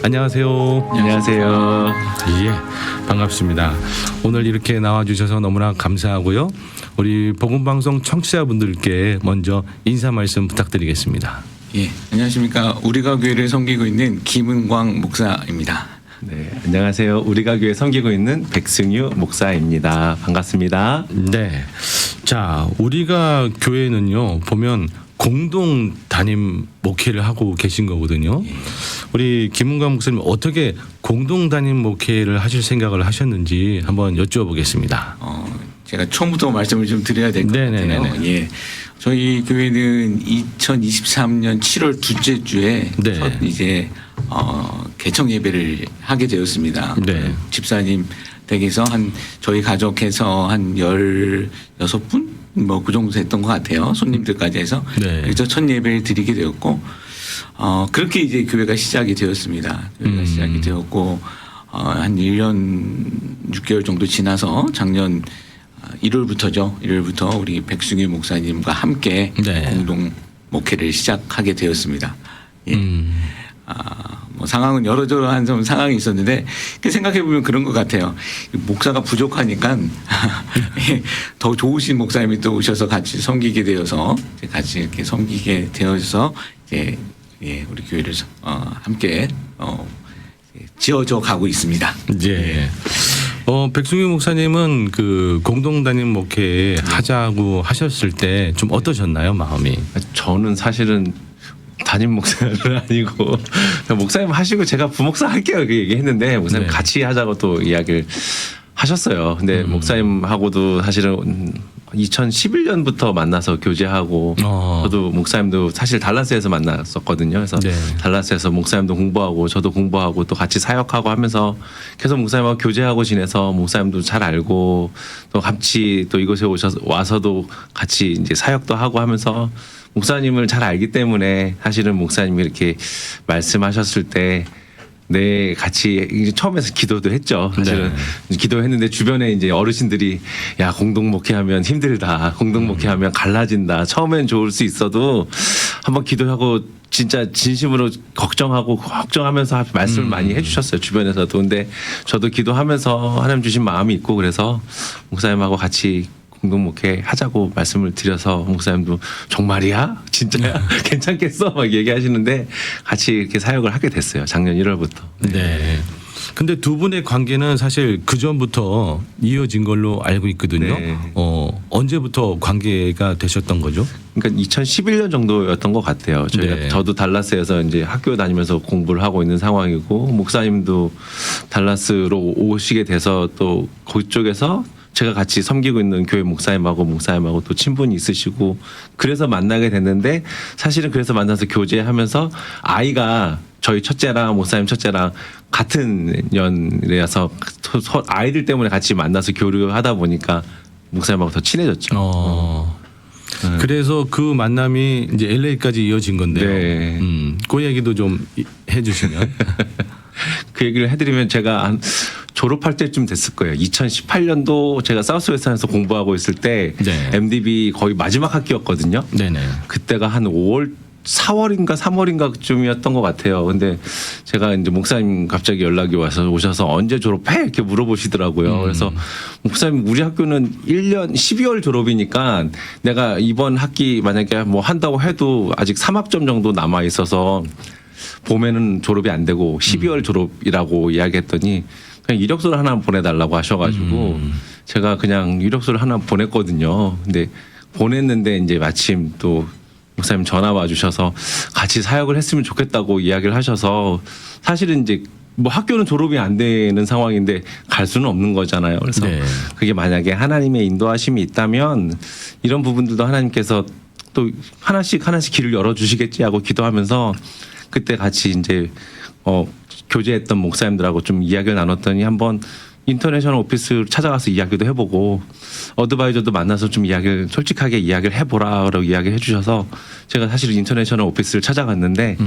안녕하세요. 안녕하세요. 예, 반갑습니다. 오늘 이렇게 나와주셔서 너무나 감사하고요. 우리 복음방송 청취자분들께 먼저 인사 말씀 부탁드리겠습니다. 예, 안녕하십니까. 우리가 교회를 섬기고 있는 김은광 목사입니다. 네, 안녕하세요. 우리가 교회 섬기고 있는 백승유 목사입니다. 반갑습니다. 네, 자, 우리가 교회는요 보면 공동 담임 목회를 하고 계신 거거든요. 우리 김은광 목사님 어떻게 공동 담임 목회를 하실 생각을 하셨는지 한번 여쭤보겠습니다. 제가 처음부터 말씀을 좀 드려야 될 것 같아요. 예, 저희 교회는 2023년 7월 둘째 주에 네. 첫 이제 개청 예배를 하게 되었습니다. 네. 집사님 댁에서 한 저희 가족해서 한 16분 뭐 그 정도 됐던 것 같아요. 손님들까지 해서. 네. 그래서 첫 예배를 드리게 되었고 그렇게 이제 교회가 시작이 되었습니다. 교회가 시작이 되었고 한 1년 6개월 정도 지나서 작년 1월부터죠. 1월부터 우리 백승유 목사님과 함께 네. 공동 목회를 시작하게 되었습니다. 예. 뭐 상황은 여러저러한 좀 상황이 있었는데 생각해 보면 그런 것 같아요. 목사가 부족하니까 더 좋으신 목사님이 또 오셔서 같이 섬기게 되어서 같이 이렇게 섬기게 되어서 이제 예, 우리 교회를 함께 지어져 가고 있습니다. 예. 백승유 목사님은 그 공동 담임 목회 하자고 하셨을 때 좀 어떠셨나요, 마음이? 저는 사실은 담임 목사는 아니고 목사님 하시고 제가 부목사 할게요 그 얘기했는데 목사님 네. 같이 하자고 또 이야기를 하셨어요. 근데 목사님하고도 사실은 2011년부터 만나서 교제하고 저도 목사님도 사실 달라스에서 만났었거든요. 그래서 네. 달라스에서 목사님도 공부하고 저도 공부하고 또 같이 사역하고 하면서 계속 목사님하고 교제하고 지내서 목사님도 잘 알고 또 같이 또 이곳에 와서도 같이 이제 사역도 하고 하면서 목사님을 잘 알기 때문에 사실은 목사님이 이렇게 말씀하셨을 때 네, 같이 처음에서 기도도 했죠. 사실은 기도했는데 주변에 이제 어르신들이 야 공동 목회하면 힘들다, 공동 목회하면 갈라진다. 처음엔 좋을 수 있어도 한번 기도하고 진짜 진심으로 걱정하면서 말씀을 많이 해주셨어요. 주변에서도. 근데 저도 기도하면서 하나님 주신 마음이 있고 그래서 목사님하고 같이 공동 목회 하자고 말씀을 드려서 목사님도 정말이야? 진짜야? 괜찮겠어? 막 얘기하시는데 같이 이렇게 사역을 하게 됐어요. 작년 1월부터. 네. 근데 두 분의 관계는 사실 그 전부터 이어진 걸로 알고 있거든요. 네. 언제부터 관계가 되셨던 거죠? 그러니까 2011년 정도였던 것 같아요. 저희가 네. 저도 달라스에서 이제 학교 다니면서 공부를 하고 있는 상황이고 목사님도 달라스로 오시게 돼서 또 그쪽에서 제가 같이 섬기고 있는 교회 목사님하고 또 친분이 있으시고 그래서 만나게 됐는데 사실은 그래서 만나서 교제하면서 아이가 저희 첫째랑 목사님 첫째랑 같은 년이라서 아이들 때문에 같이 만나서 교류하다 보니까 목사님하고 더 친해졌죠. 그래서 그 만남이 이제 LA까지 이어진 건데요. 네. 그 얘기도 좀 해주시면. 그 얘기를 해드리면 제가 한 졸업할 때쯤 됐을 거예요. 2018년도 제가 사우스웨스턴에서 공부하고 있을 때 네. MDB 거의 마지막 학기였거든요. 네네. 그때가 한 4월인가 3월인가쯤이었던 것 같아요. 근데 제가 이제 목사님 갑자기 연락이 오셔서 언제 졸업해? 이렇게 물어보시더라고요. 그래서 목사님 우리 학교는 1년 12월 졸업이니까 내가 이번 학기 만약에 뭐 한다고 해도 아직 3학점 정도 남아 있어서 봄에는 졸업이 안 되고 12월 졸업이라고 이야기했더니 그냥 이력서를 하나 보내달라고 하셔가지고 제가 그냥 이력서를 하나 보냈거든요. 근데 보냈는데 이제 마침 또 목사님 전화 와주셔서 같이 사역을 했으면 좋겠다고 이야기를 하셔서 사실은 이제 뭐 학교는 졸업이 안 되는 상황인데 갈 수는 없는 거잖아요. 그래서 네. 그게 만약에 하나님의 인도하심이 있다면 이런 부분들도 하나님께서 또 하나씩 길을 열어주시겠지 하고 기도하면서 그때 같이 이제 교제했던 목사님들하고 좀 이야기를 나눴더니 한번 인터내셔널 오피스 찾아가서 이야기도 해보고 어드바이저도 만나서 좀 솔직하게 이야기를 해보라고 이야기를 해주셔서 제가 사실 인터내셔널 오피스를 찾아갔는데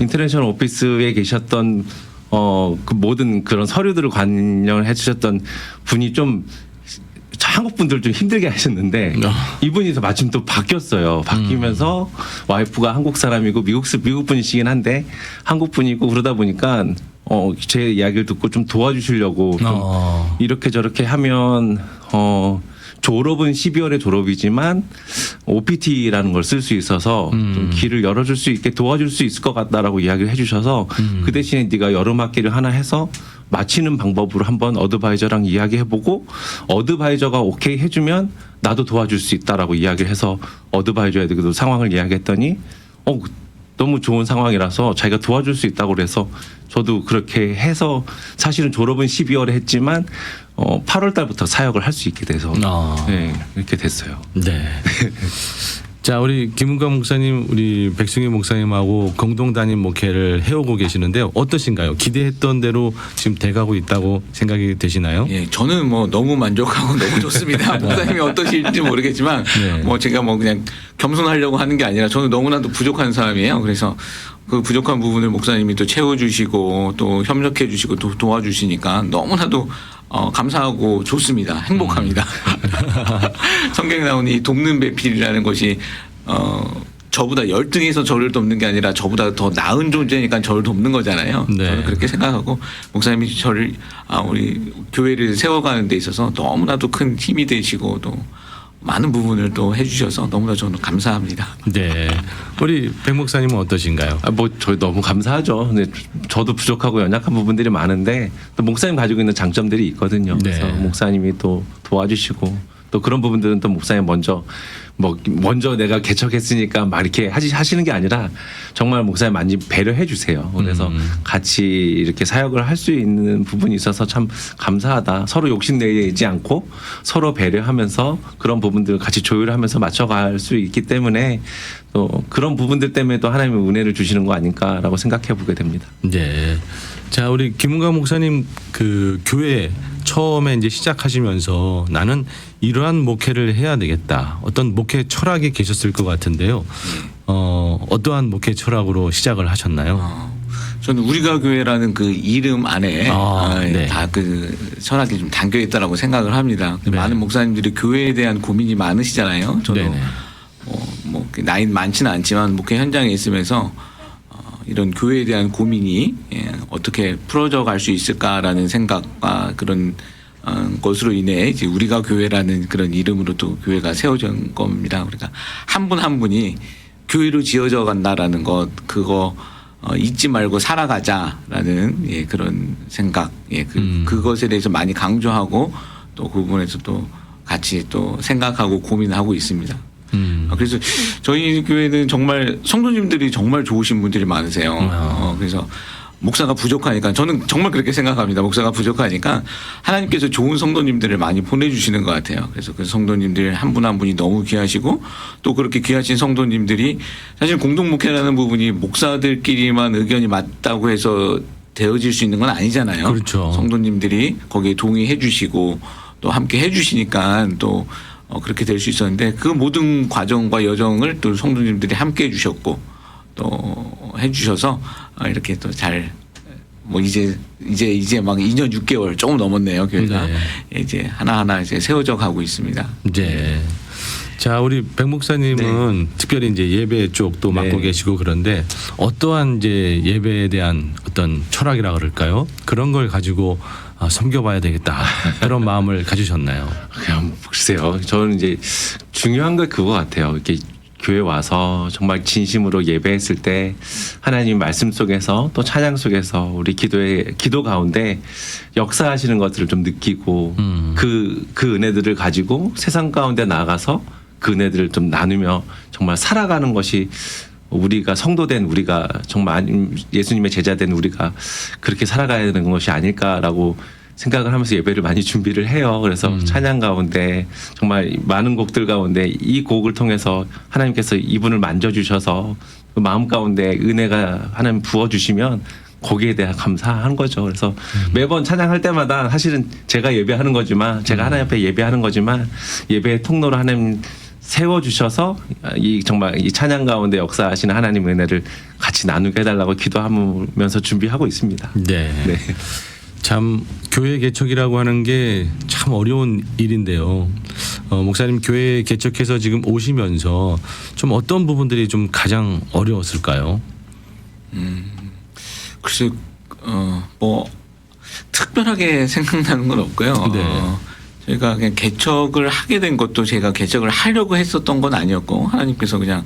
인터내셔널 오피스에 계셨던 그 모든 그런 서류들을 관여를 해주셨던 분이 좀 한국 분들 좀 힘들게 하셨는데 이분이 마침 또 바뀌었어요. 바뀌면서 와이프가 한국 사람이고 미국 분이시긴 한데 한국 분이고 그러다 보니까 제 이야기를 듣고 좀 도와주시려고 좀 이렇게 저렇게 하면 졸업은 12월에 졸업이지만 OPT라는 걸 쓸 수 있어서 좀 길을 열어줄 수 있게 도와줄 수 있을 것 같다라고 이야기를 해주셔서 그 대신에 네가 여름 학기를 하나 해서 마치는 방법으로 한번 어드바이저랑 이야기해보고 어드바이저가 오케이 해주면 나도 도와줄 수 있다라고 이야기를 해서 어드바이저에도 상황을 이야기했더니 너무 좋은 상황이라서 자기가 도와줄 수 있다고 그래서 저도 그렇게 해서 사실은 졸업은 12월에 했지만 8월 달부터 사역을 할 수 있게 돼서 네, 이렇게 됐어요. 네. 자, 우리 김은광 목사님, 우리 백승희 목사님하고 공동 담임 목회를 해오고 계시는데요. 어떠신가요? 기대했던 대로 지금 돼가고 있다고 생각이 되시나요? 예, 저는 뭐 너무 만족하고 너무 좋습니다. 목사님이 어떠실지 모르겠지만 네. 뭐 제가 뭐 그냥 겸손하려고 하는 게 아니라 저는 너무나도 부족한 사람이에요. 그래서 그 부족한 부분을 목사님이 또 채워주시고 또 협력해주시고 또 도와주시니까 너무나도 감사하고 좋습니다. 행복합니다. 성경에 나오는 이 돕는 배필이라는 것이 저보다 열등해서 저를 돕는 게 아니라 저보다 더 나은 존재니까 저를 돕는 거잖아요. 네. 저는 그렇게 생각하고 목사님이 저를 우리 교회를 세워가는 데 있어서 너무나도 큰 힘이 되시고 또 많은 부분을 또 해주셔서 너무나 저는 감사합니다. 네. 우리 백 목사님은 어떠신가요? 저희 너무 감사하죠. 근데 저도 부족하고 연약한 부분들이 많은데 또 목사님 가지고 있는 장점들이 있거든요. 네. 그래서 목사님이 또 도와주시고 또 그런 부분들은 또 목사님 먼저 내가 개척했으니까 막 이렇게 하시는 게 아니라 정말 목사님 많이 배려해 주세요. 그래서 같이 이렇게 사역을 할 수 있는 부분이 있어서 참 감사하다. 서로 욕심내지 않고 서로 배려하면서 그런 부분들을 같이 조율하면서 맞춰갈 수 있기 때문에 또 그런 부분들 때문에 또 하나님의 은혜를 주시는 거 아닐까라고 생각해 보게 됩니다. 네. 자, 우리 김은광 목사님 그 교회 처음에 이제 시작하시면서 나는 이러한 목회를 해야 되겠다. 어떤 목회 철학이 계셨을 것 같은데요. 어떠한 목회 철학으로 시작을 하셨나요? 저는 우리가 교회라는 그 이름 안에 네. 다 그 철학이 좀 담겨 있다라고 생각을 합니다. 네. 많은 목사님들이 교회에 대한 고민이 많으시잖아요. 저도 네네. 뭐 나이 많지는 않지만 목회 현장에 있으면서 이런 교회에 대한 고민이 어떻게 풀어져 갈 수 있을까라는 생각과 그런 것으로 인해 이제 우리가 교회라는 그런 이름으로 또 교회가 세워진 겁니다. 그러니까 한 분 한 분이 교회로 지어져 간다라는 것 그거 잊지 말고 살아가자라는 그런 생각 그것에 대해서 많이 강조하고 또 그 부분에서 또 같이 또 생각하고 고민하고 있습니다. 그래서 저희 교회는 정말 성도님들이 정말 좋으신 분들이 많으세요. 그래서 목사가 부족하니까 저는 정말 그렇게 생각합니다. 목사가 부족하니까 하나님께서 좋은 성도님들을 많이 보내주시는 것 같아요. 그래서 그 성도님들 한 분 한 분이 너무 귀하시고 또 그렇게 귀하신 성도님들이 사실 공동목회라는 부분이 목사들끼리만 의견이 맞다고 해서 되어질 수 있는 건 아니잖아요. 그렇죠. 성도님들이 거기에 동의해 주시고 또 함께 해 주시니까 또 그렇게 될 수 있었는데 그 모든 과정과 여정을 또 성도님들이 함께 해주셨고 또 해주셔서 이렇게 또 잘 뭐 이제 막 2년 6개월 조금 넘었네요 교회가 네. 이제 하나하나 이제 세워져 가고 있습니다. 네. 자, 우리 백 목사님은 특별히 이제 예배 쪽도 맡고 계시고 그런데 어떠한 이제 예배에 대한 어떤 철학이라 그럴까요? 그런 걸 가지고 섬겨봐야 되겠다 그런 마음을 가지셨나요? 그냥 글쎄요. 저는 이제 중요한 건 그거 같아요. 이렇게 교회 와서 정말 진심으로 예배했을 때 하나님 말씀 속에서 또 찬양 속에서 우리 기도 가운데 역사하시는 것들을 좀 느끼고 그 은혜들을 가지고 세상 가운데 나아가서 그 은혜들을 좀 나누며 정말 살아가는 것이 우리가 성도된 우리가 정말 예수님의 제자된 우리가 그렇게 살아가야 되는 것이 아닐까라고 생각을 하면서 예배를 많이 준비를 해요. 그래서 찬양 가운데 정말 많은 곡들 가운데 이 곡을 통해서 하나님께서 이분을 만져주셔서 그 마음 가운데 은혜가 하나님 부어주시면 거기에 대한 감사한 거죠. 그래서 매번 찬양할 때마다 사실은 제가 예배하는 거지만 제가 하나님 앞에 예배하는 거지만 예배의 통로로 하나님 세워주셔서 정말 이 찬양 가운데 역사하시는 하나님의 은혜를 같이 나누게 해달라고 기도하면서 준비하고 있습니다. 네. 네. 참 교회 개척이라고 하는 게 참 어려운 일인데요. 목사님 교회 개척해서 지금 오시면서 좀 어떤 부분들이 좀 가장 어려웠을까요? 글쎄 뭐 특별하게 생각나는 건 없고요. 네. 저희가 그냥 개척을 하게 된 것도 제가 개척을 하려고 했었던 건 아니었고 하나님께서 그냥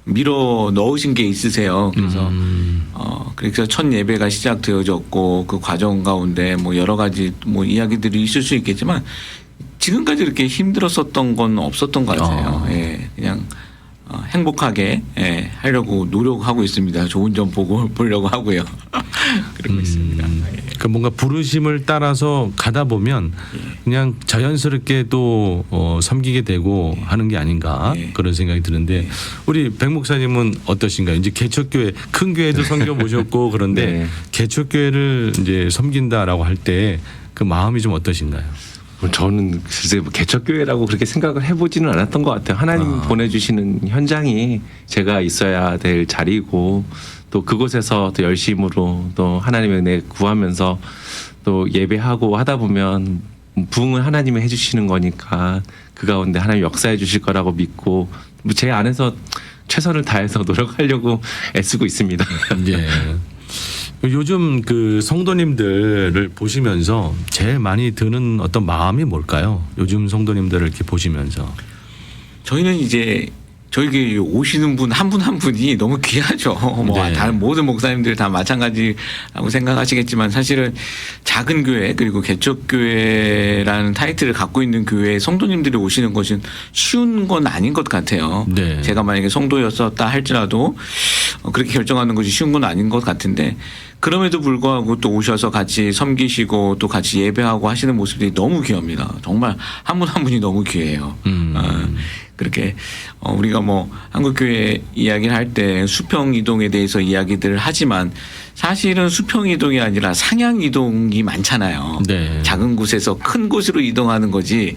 밀어 넣으신 게 있으세요. 그래서 첫 예배가 시작되어졌고 그 과정 가운데 뭐 여러 가지 뭐 이야기들이 있을 수 있겠지만 지금까지 이렇게 힘들었었던 건 없었던 것 같아요. 예, 그냥 행복하게 하려고 노력하고 있습니다. 좋은 점 보려고 하고요. 그러고 있습니다. 그 뭔가 부르심을 따라서 가다 보면 그냥 자연스럽게 또 섬기게 되고 하는 게 아닌가 그런 생각이 드는데 우리 백 목사님은 어떠신가요? 이제 개척교회 큰 교회도 섬겨 보셨고 그런데 네. 개척교회를 이제 섬긴다라고 할 때 그 마음이 좀 어떠신가요? 저는 글쎄 뭐 개척교회라고 그렇게 생각을 해보지는 않았던 것 같아요. 하나님 보내주시는 현장이 제가 있어야 될 자리고 또 그곳에서 또 열심으로 또 하나님의 은혜 구하면서 또 예배하고 하다 보면 부흥은 하나님이 해주시는 거니까 그 가운데 하나님 역사해 주실 거라고 믿고 제 안에서 최선을 다해서 노력하려고 애쓰고 있습니다. 예. 요즘 그 성도님들을 보시면서 제일 많이 드는 어떤 마음이 뭘까요? 요즘 성도님들을 이렇게 보시면서. 저희는 이제 저에게 오시는 분 한 분 한 분이 너무 귀하죠. 뭐 네. 다른 모든 목사님들 다 마찬가지라고 생각하시겠지만 사실은 작은 교회 그리고 개척교회라는 타이틀을 갖고 있는 교회에 성도님들이 오시는 것은 쉬운 건 아닌 것 같아요. 네. 제가 만약에 성도였었다 할지라도 그렇게 결정하는 것이 쉬운 건 아닌 것 같은데 그럼에도 불구하고 또 오셔서 같이 섬기시고 또 같이 예배하고 하시는 모습들이 너무 귀합니다. 정말 한 분 한 분이 너무 귀해요. 그렇게 우리가 뭐 한국교회 이야기를 할 때 수평 이동에 대해서 이야기들을 하지만 사실은 수평 이동이 아니라 상향 이동이 많잖아요. 네. 작은 곳에서 큰 곳으로 이동하는 거지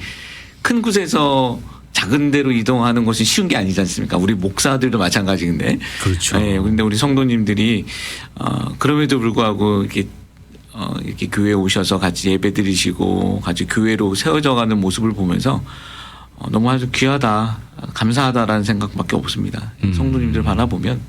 큰 곳에서 작은 데로 이동하는 것이 쉬운 게 아니지 않습니까? 우리 목사들도 마찬가지인데. 그렇죠. 예, 근데 우리 성도님들이 그럼에도 불구하고 이렇게 교회에 오셔서 같이 예배 드리시고 같이 교회로 세워져 가는 모습을 보면서 너무 아주 귀하다, 감사하다라는 생각밖에 없습니다. 성도님들 바라보면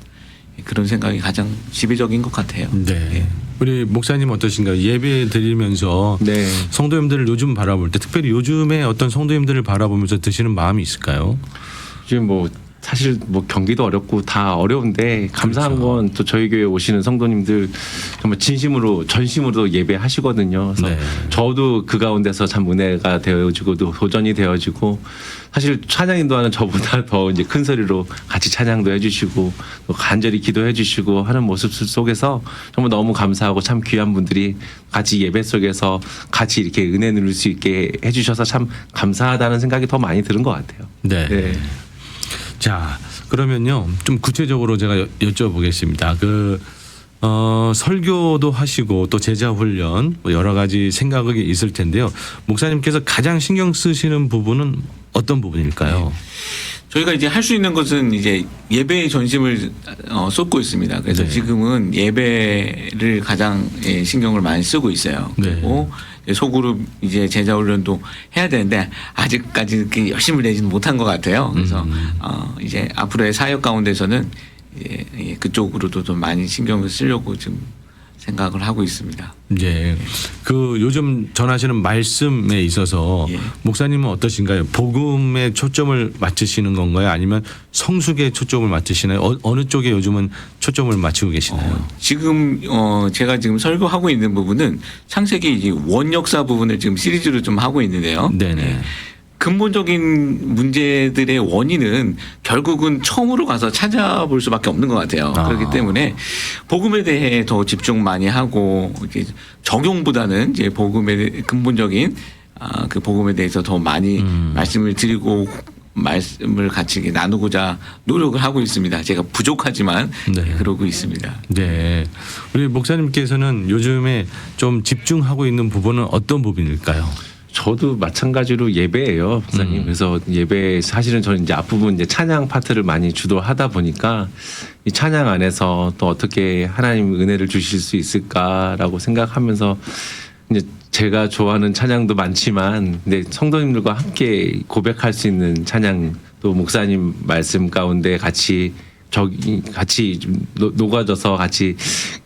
그런 생각이 가장 지배적인 것 같아요. 네. 예. 우리 목사님 어떠신가요? 예배 드리면서 네. 성도님들을 요즘 바라볼 때 특별히 요즘에 어떤 성도님들을 바라보면서 드시는 마음이 있을까요? 지금 뭐 사실 뭐 경기도 어렵고 다 어려운데 감사한 그렇죠. 건 또 저희 교회 오시는 성도님들 정말 진심으로 전심으로 예배하시거든요. 그래서 네. 저도 그 가운데서 참 은혜가 되어지고 또 도전이 되어지고 사실 찬양 인도하는 저보다 더 이제 큰 소리로 같이 찬양도 해주시고 또 간절히 기도해주시고 하는 모습 속에서 정말 너무 감사하고 참 귀한 분들이 같이 예배 속에서 같이 이렇게 은혜 누릴 수 있게 해주셔서 참 감사하다는 생각이 더 많이 드는 것 같아요. 네. 네. 자, 그러면요. 좀 구체적으로 제가 여쭤보겠습니다. 설교도 하시고 또 제자 훈련 뭐 여러 가지 생각이 있을 텐데요. 목사님께서 가장 신경 쓰시는 부분은 어떤 부분일까요? 저희가 이제 할 수 있는 것은 이제 예배에 전심을 쏟고 있습니다. 그래서 네. 지금은 예배를 가장 신경을 많이 쓰고 있어요. 네. 그리고 소그룹 이제 제자 훈련도 해야 되는데 아직까지 이렇게 열심을 내지는 못한 것 같아요. 그래서 이제 앞으로의 사역 가운데서는 그쪽으로도 좀 많이 신경을 쓰려고 지금 생각을 하고 있습니다. 예. 그 요즘 전하시는 말씀에 있어서 예. 목사님은 어떠신가요? 복음에 초점을 맞추시는 건가요? 아니면 성숙에 초점을 맞추시나요? 어느 쪽에 요즘은 초점을 맞추고 계시나요? 지금 제가 지금 설교하고 있는 부분은 창세기 이제 원역사 부분을 지금 시리즈로 좀 하고 있는데요. 네네. 근본적인 문제들의 원인은 결국은 처음으로 가서 찾아볼 수밖에 없는 것 같아요. 그렇기 때문에 복음에 대해 더 집중 많이 하고 이렇게 적용보다는 이제 복음의 근본적인 그 복음에 대해서 더 많이 말씀을 드리고 말씀을 같이 나누고자 노력을 하고 있습니다. 제가 부족하지만 네. 그러고 있습니다. 네. 우리 목사님께서는 요즘에 좀 집중하고 있는 부분은 어떤 부분일까요? 저도 마찬가지로 예배예요, 목사님. 그래서 예배 사실은 저는 이제 앞부분 이제 찬양 파트를 많이 주도하다 보니까 이 찬양 안에서 또 어떻게 하나님 은혜를 주실 수 있을까라고 생각하면서 이제 제가 좋아하는 찬양도 많지만 근데 성도님들과 함께 고백할 수 있는 찬양 또 목사님 말씀 가운데 같이 같이 좀 녹아져서 같이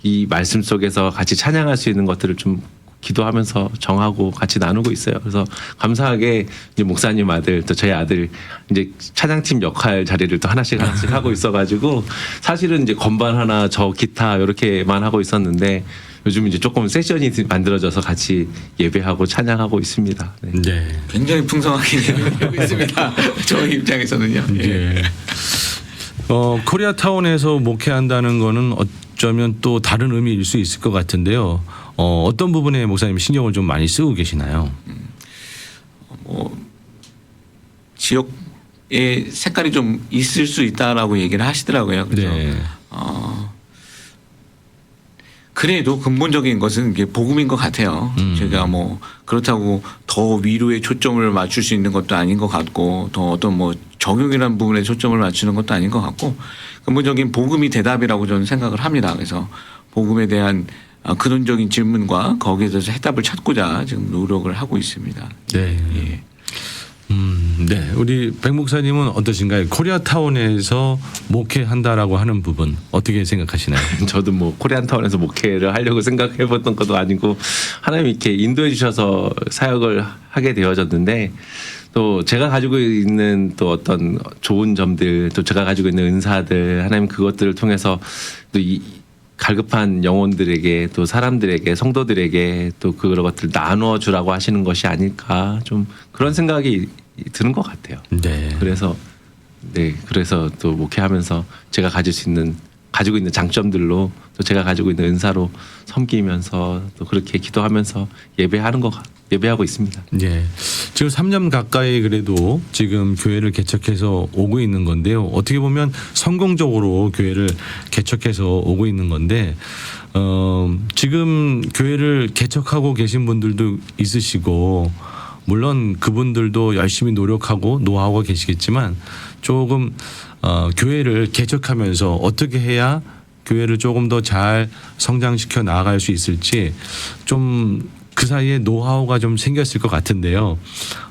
이 말씀 속에서 같이 찬양할 수 있는 것들을 좀 기도하면서 정하고 같이 나누고 있어요. 그래서 감사하게 이제 목사님 아들 또 저희 아들 이제 찬양팀 역할 자리를 또 하나씩 하고 있어가지고 사실은 이제 건반 하나 저 기타 이렇게만 하고 있었는데 요즘 이제 조금 세션이 만들어져서 같이 예배하고 찬양하고 있습니다. 네. 네. 굉장히 풍성하게 되고 있습니다. 저희 입장에서는요. 예. 코리아타운에서 목회한다는 거는 어쩌면 또 다른 의미일 수 있을 것 같은데요. 어떤 부분에 목사님 신경을 좀 많이 쓰고 계시나요? 지역의 색깔이 좀 있을 수 있다라고 얘기를 하시더라고요. 그래서 네. 그래도 근본적인 것은 이게 복음인 것 같아요. 제가 뭐 그렇다고 더 위로에 초점을 맞출 수 있는 것도 아닌 것 같고 더 어떤 뭐 적용이라는 부분에 초점을 맞추는 것도 아닌 것 같고 근본적인 복음이 대답이라고 저는 생각을 합니다. 그래서 복음에 대한 근원적인 질문과 거기에 대해서 해답을 찾고자 지금 노력을 하고 있습니다. 네. 예. 네. 우리 백 목사님은 어떠신가요? 코리아타운에서 목회한다라고 하는 부분 어떻게 생각하시나요? 저도 뭐 코리안타운에서 목회를 하려고 생각해봤던 것도 아니고 하나님 이렇게 인도해 주셔서 사역을 하게 되어졌는데 또 제가 가지고 있는 또 어떤 좋은 점들 또 제가 가지고 있는 은사들 하나님 그것들을 통해서 또 이 갈급한 영혼들에게 또 사람들에게 성도들에게 또 그런 것들 나누어 주라고 하시는 것이 아닐까 좀 그런 생각이 드는 것 같아요. 네. 그래서 또 목회하면서 제가 가지고 있는 장점들로 또 제가 가지고 있는 은사로 섬기면서 또 그렇게 기도하면서 예배하고 있습니다. 네. 지금 3년 가까이 그래도 지금 교회를 개척해서 오고 있는 건데요. 어떻게 보면 성공적으로 교회를 개척해서 오고 있는 건데 지금 교회를 개척하고 계신 분들도 있으시고 물론 그분들도 열심히 노력하고 노하우가 계시겠지만 조금 교회를 개척하면서 어떻게 해야 교회를 조금 더 잘 성장시켜 나아갈 수 있을지 좀 그 사이에 노하우가 좀 생겼을 것 같은데요.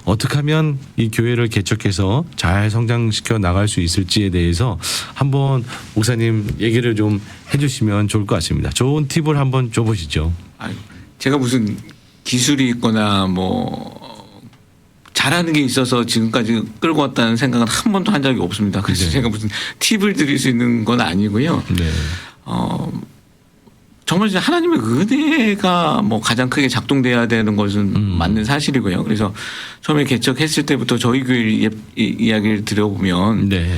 어떻게 하면 이 교회를 개척해서 잘 성장시켜 나갈 수 있을지에 대해서 한번 목사님 얘기를 좀 해주시면 좋을 것 같습니다. 좋은 팁을 한번 줘보시죠. 제가 무슨 기술이 있거나 뭐 잘하는 게 있어서 지금까지 끌고 왔다는 생각은 한 번도 한 적이 없습니다. 그래서 네. 제가 무슨 팁을 드릴 수 있는 건 아니고요. 네. 정말 진짜 하나님의 은혜가 뭐 가장 크게 작동돼야 되는 것은 맞는 사실이고요. 그래서 처음에 개척했을 때부터 저희 교회 이야기를 들어보면 네.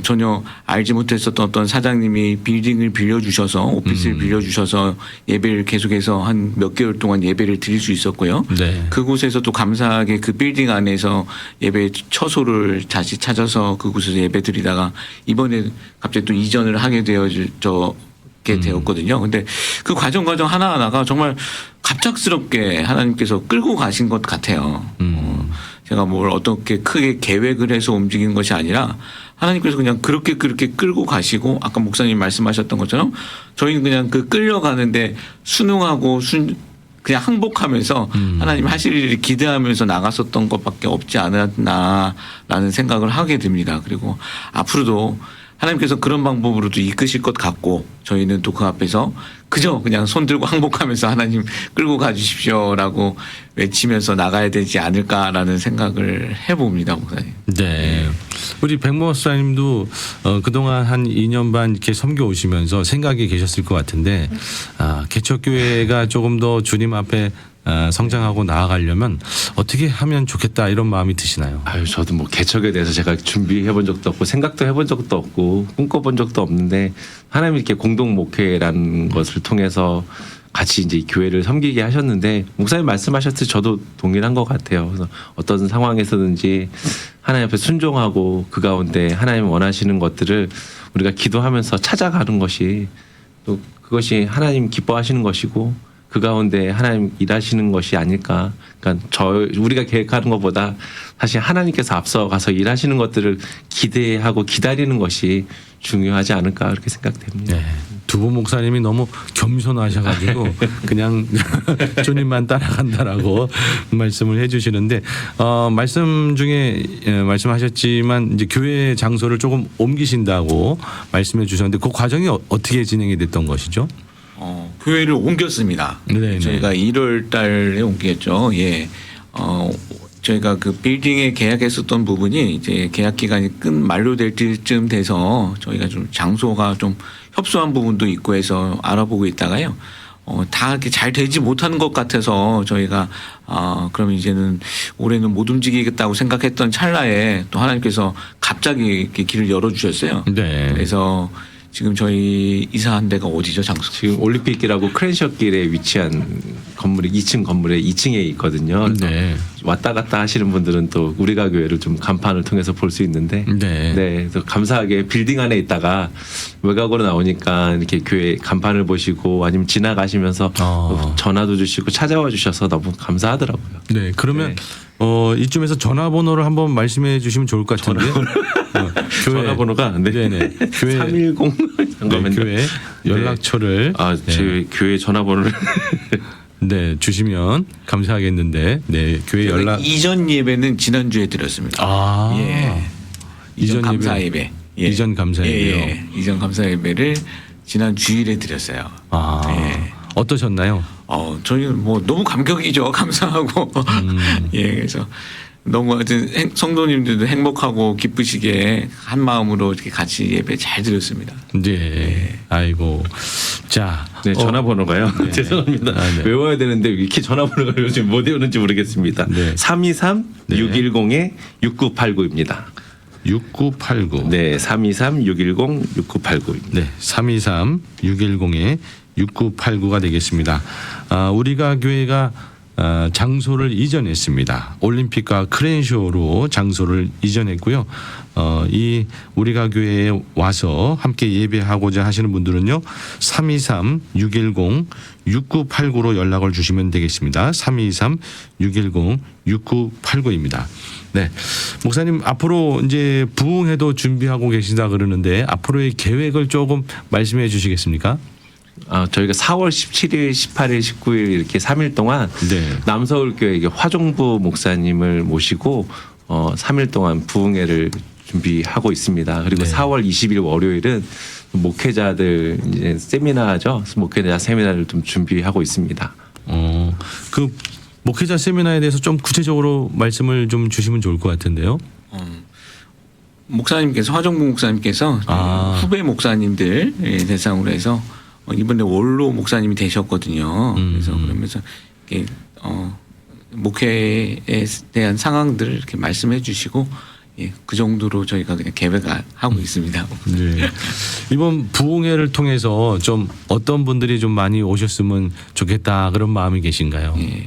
전혀 알지 못했었던 어떤 사장님이 빌딩을 빌려주셔서 오피스를 빌려주셔서 예배를 계속해서 한 몇 개월 동안 예배를 드릴 수 있었고요. 네. 그곳에서 또 감사하게 그 빌딩 안에서 예배 처소를 다시 찾아서 그곳에서 예배 드리다가 이번에 갑자기 또 이전을 하게 게 되었거든요. 근데 그 과정 하나하나가 정말 갑작스럽게 하나님께서 끌고 가신 것 같아요. 제가 뭘 어떻게 크게 계획을 해서 움직이는 것이 아니라 하나님께서 그냥 그렇게 끌고 가시고 아까 목사님 말씀하셨던 것처럼 저희는 그냥 그 끌려가는데 순응하고 그냥 항복하면서 하나님 하실 일을 기대하면서 나갔었던 것밖에 없지 않았나라는 생각을 하게 됩니다. 그리고 앞으로도 하나님께서 그런 방법으로도 이끄실 것 같고 저희는 또 그 앞에서 그저 그냥 손 들고 항복하면서 하나님 끌고 가주십시오라고 외치면서 나가야 되지 않을까라는 생각을 해봅니다, 목사님. 네. 우리 백 목사님도 그동안 한 2년 반 이렇게 섬겨 오시면서 생각이 계셨을 것 같은데 개척교회가 조금 더 주님 앞에 성장하고 나아가려면 어떻게 하면 좋겠다 이런 마음이 드시나요? 저도 뭐 개척에 대해서 제가 준비해 본 적도 없고 생각도 해본 적도 없고 꿈꿔본 적도 없는데 하나님 이렇게 공동 목회라는 것을 통해서 같이 이제 교회를 섬기게 하셨는데 목사님 말씀하셨듯이 저도 동일한 것 같아요. 그래서 어떤 상황에서든지 하나님 앞에 순종하고 그 가운데 하나님 원하시는 것들을 우리가 기도하면서 찾아가는 것이 또 그것이 하나님 기뻐하시는 것이고 그 가운데 하나님 일하시는 것이 아닐까. 그러니까 우리가 계획하는 것보다 사실 하나님께서 앞서가서 일하시는 것들을 기대하고 기다리는 것이 중요하지 않을까 그렇게 생각됩니다. 네. 두부 목사님이 너무 겸손하셔가지고 그냥 주님만 따라간다라고 말씀을 해주시는데 말씀 중에 말씀하셨지만 이제 교회 장소를 조금 옮기신다고 말씀해 주셨는데 그 과정이 어떻게 진행이 됐던 것이죠? 교회를 옮겼습니다. 네네. 저희가 1월 달에 옮겼죠. 예. 저희가 그 빌딩에 계약했었던 부분이 이제 계약 기간이 만료될 때쯤 돼서 저희가 좀 장소가 좀 협소한 부분도 있고 해서 알아보고 있다가요. 다 이렇게 잘 되지 못하는 것 같아서 저희가 그럼 이제는 올해는 못 움직이겠다고 생각했던 찰나에 또 하나님께서 갑자기 이렇게 길을 열어주셨어요. 네. 그래서 지금 저희 이사한 데가 어디죠, 장소? 지금 올림픽길하고 크랜셔길에 위치한 건물이 2층 건물에 2층에 있거든요. 네. 왔다 갔다 하시는 분들은 또 우리가 교회를 좀 간판을 통해서 볼 수 있는데, 네. 그래서 감사하게 빌딩 안에 있다가 외곽으로 나오니까 이렇게 교회 간판을 보시고 아니면 지나가시면서 전화도 주시고 찾아와 주셔서 너무 감사하더라고요. 네. 그러면 이쯤에서 전화번호를 한번 말씀해 주시면 좋을 것 같은데. 전화번호가 네네. 교회 310 잠깐만요. 교회 연락처를 제 교회 전화번호를 네 주시면 감사하겠는데 네 교회 연락 이전 예배는 지난주에 드렸습니다. 예. 이전 감사 예배. 예. 이전 감사 예배요. 예. 이전 감사 예배를 지난 주일에 드렸어요. 예. 어떠셨나요? 저희는 뭐 너무 감격이죠. 감사하고. 예. 그래서 너무 하여튼 성도님들도 행복하고 기쁘시게 한 마음으로 이렇게 같이 예배 잘 드렸습니다. 네. 아이고. 자. 네, 전화번호가요. 네. 죄송합니다. 네. 외워야 되는데 이렇게 전화번호가 요즘 못 외우는지 모르겠습니다. 네. 323-610-6989입니다. 6989. 네, 323-610-6989입니다. 네. 323-610-6989가 되겠습니다. 우리가 교회가 장소를 이전했습니다. 올림픽과 크랜쇼로 장소를 이전했고요. 이 우리가 교회에 와서 함께 예배하고자 하시는 분들은요. 323-610-6989로 연락을 주시면 되겠습니다. 323-610-6989입니다. 네. 목사님 앞으로 이제 부흥회도 준비하고 계시다 그러는데 앞으로의 계획을 조금 말씀해 주시겠습니까? 저희가 4월 17일, 18일, 19일 이렇게 3일 동안 네. 남서울교회 화종부 목사님을 모시고 3일 동안 부흥회를 준비하고 있습니다. 그리고 네. 4월 20일 월요일은 목회자들 이제 세미나죠. 목회자 세미나를 좀 준비하고 있습니다. 그 목회자 세미나에 대해서 좀 구체적으로 말씀을 좀 주시면 좋을 것 같은데요. 목사님께서 화정부 목사님께서 후배 목사님들 대상으로 해서 이번에 원로 목사님이 되셨거든요. 그래서 그러면서 이렇게 목회에 대한 상황들을 이렇게 말씀해 주시고 그 정도로 저희가 그냥 계획하고 있습니다. 네. 이번 부흥회를 통해서 좀 어떤 분들이 좀 많이 오셨으면 좋겠다 그런 마음이 계신가요? 예,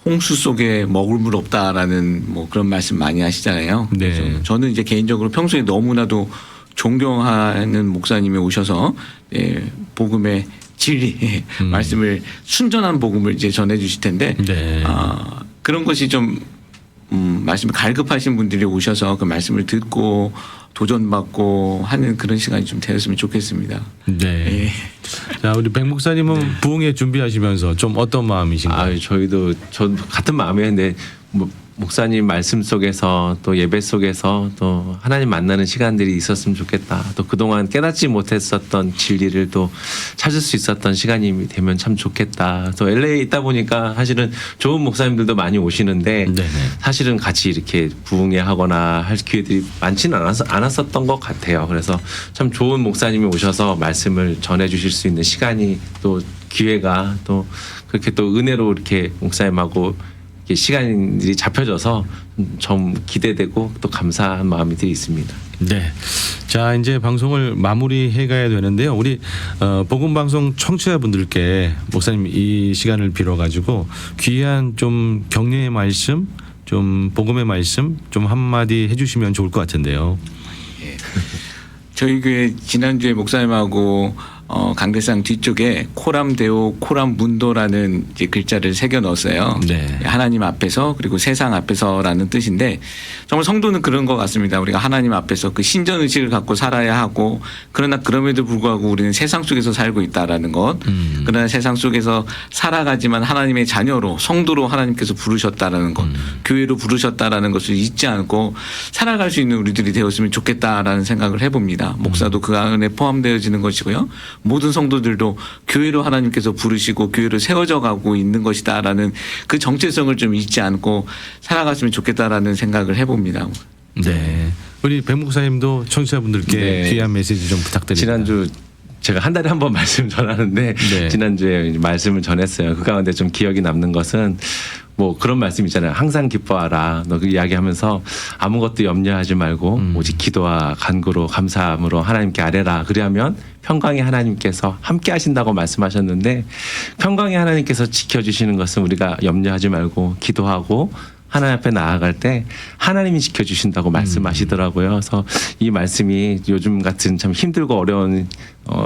홍수 속에 먹을 물 없다라는 뭐 그런 말씀 많이 하시잖아요. 네. 그래서 저는 이제 개인적으로 평소에 너무나도 존경하는 목사님이 오셔서 복음의 진리 말씀을 순전한 복음을 이제 전해 주실 텐데 네. 그런 것이 좀 말씀을 갈급하신 분들이 오셔서 그 말씀을 듣고 도전받고 하는 그런 시간이 좀 되었으면 좋겠습니다. 네. 자, 우리 백 목사님은 부흥회 준비하시면서 좀 어떤 마음이신가요? 저희도 같은 마음이었는데 목사님 말씀 속에서 또 예배 속에서 또 하나님 만나는 시간들이 있었으면 좋겠다. 또 그동안 깨닫지 못했었던 진리를 또 찾을 수 있었던 시간이 되면 참 좋겠다. 또 LA에 있다 보니까 사실은 좋은 목사님들도 많이 오시는데 네네. 사실은 같이 이렇게 부흥회 하거나 할 기회들이 많지는 않았었던 것 같아요. 그래서 참 좋은 목사님이 오셔서 말씀을 전해 주실 수 있는 시간이 또 기회가 또 그렇게 또 은혜로 이렇게 목사님하고 시간들이 잡혀져서 좀 기대되고 또 감사한 마음이 있습니다. 네. 자, 이제 방송을 마무리해 가야 되는데요. 우리 복음 방송 청취자분들께 목사님 이 시간을 빌어 가지고 귀한 좀 격려의 말씀, 좀 복음의 말씀 좀 한마디 해 주시면 좋을 것 같은데요. 저희 교회 지난주에 목사님하고 강대상 뒤쪽에 코람데오 코람문도라는 이제 글자를 새겨 넣었어요. 네. 하나님 앞에서 그리고 세상 앞에서라는 뜻인데 정말 성도는 그런 것 같습니다. 우리가 하나님 앞에서 그 신전 의식을 갖고 살아야 하고 그러나 그럼에도 불구하고 우리는 세상 속에서 살고 있다라는 것. 그러나 세상 속에서 살아가지만 하나님의 자녀로 성도로 하나님께서 부르셨다라는 것, 교회로 부르셨다라는 것을 잊지 않고 살아갈 수 있는 우리들이 되었으면 좋겠다라는 생각을 해봅니다. 목사도 그 안에 포함되어지는 것이고요. 모든 성도들도 교회로 하나님께서 부르시고 교회로 세워져 가고 있는 것이다라는 그 정체성을 좀 잊지 않고 살아갔으면 좋겠다라는 생각을 해봅니다. 네. 우리 백 목사님도 청취자분들께 네. 귀한 메시지 좀 부탁드립니다. 지난주 제가 한 달에 한 번 말씀 전하는데 네. 지난주에 말씀을 전했어요. 그 가운데 좀 기억이 남는 것은 뭐 그런 말씀 있잖아요. 항상 기뻐하라. 너 그 이야기하면서 아무것도 염려하지 말고 오직 기도와 간구로 감사함으로 하나님께 아뢰라. 그리하면 평강의 하나님께서 함께 하신다고 말씀하셨는데 평강의 하나님께서 지켜주시는 것은 우리가 염려하지 말고 기도하고 하나님 앞에 나아갈 때 하나님이 지켜주신다고 말씀하시더라고요. 그래서 이 말씀이 요즘 같은 참 힘들고 어려운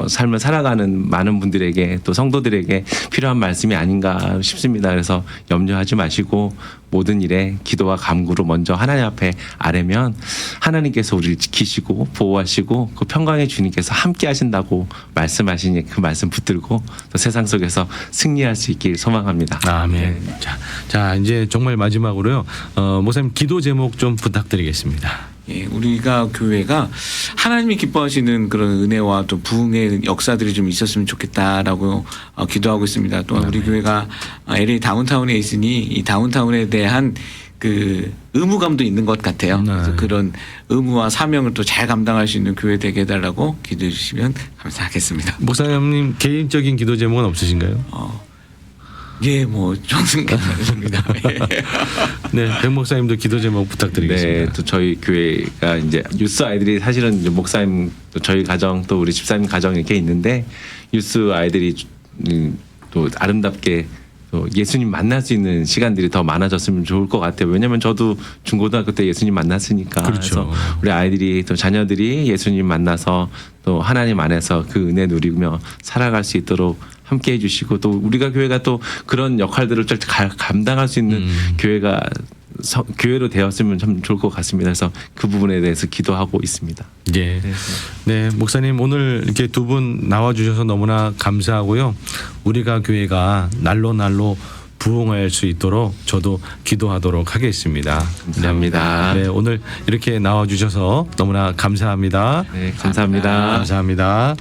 삶을 살아가는 많은 분들에게 또 성도들에게 필요한 말씀이 아닌가 싶습니다. 그래서 염려하지 마시고 모든 일에 기도와 감구로 먼저 하나님 앞에 아뢰면 하나님께서 우리를 지키시고 보호하시고 그 평강의 주님께서 함께 하신다고 말씀하시니 그 말씀 붙들고 또 세상 속에서 승리할 수 있길 소망합니다. 아멘. 자, 이제 정말 마지막으로요. 목사님 기도 제목 좀 부탁드리겠습니다. 예, 우리가 교회가 하나님이 기뻐하시는 그런 은혜와 또 부흥의 역사들이 좀 있었으면 좋겠다라고 기도하고 있습니다. 또한 우리 교회가 LA 다운타운에 있으니 이 다운타운에 대한 그 의무감도 있는 것 같아요. 그래서 그런 의무와 사명을 또 잘 감당할 수 있는 교회 되게 해달라고 기도해 주시면 감사하겠습니다. 목사님 개인적인 기도 제목은 없으신가요? 예, 뭐 저는 괜찮습니다. 네, 백 목사님도 기도 제목 부탁드리겠습니다. 네, 또 저희 교회가 이제 유스 아이들이 사실은 이제 목사님 또 저희 가정 또 우리 집사님 가정 이렇게 있는데 유스 아이들이 또 아름답게 또 예수님 만날 수 있는 시간들이 더 많아졌으면 좋을 것 같아요. 왜냐하면 저도 중고등학교 때 예수님 만났으니까. 그렇죠. 그래서 우리 아이들이 또 자녀들이 예수님 만나서 또 하나님 안에서 그 은혜 누리며 살아갈 수 있도록 함께 해주시고 또 우리가 교회가 또 그런 역할들을 잘 감당할 수 있는 교회로 되었으면 참 좋을 것 같습니다. 그래서 그 부분에 대해서 기도하고 있습니다. 예. 네, 목사님 오늘 이렇게 두 분 나와주셔서 너무나 감사하고요. 우리가 교회가 날로 부흥할 수 있도록 저도 기도하도록 하겠습니다. 감사합니다. 네, 오늘 이렇게 나와주셔서 너무나 감사합니다. 네, 감사합니다. 감사합니다.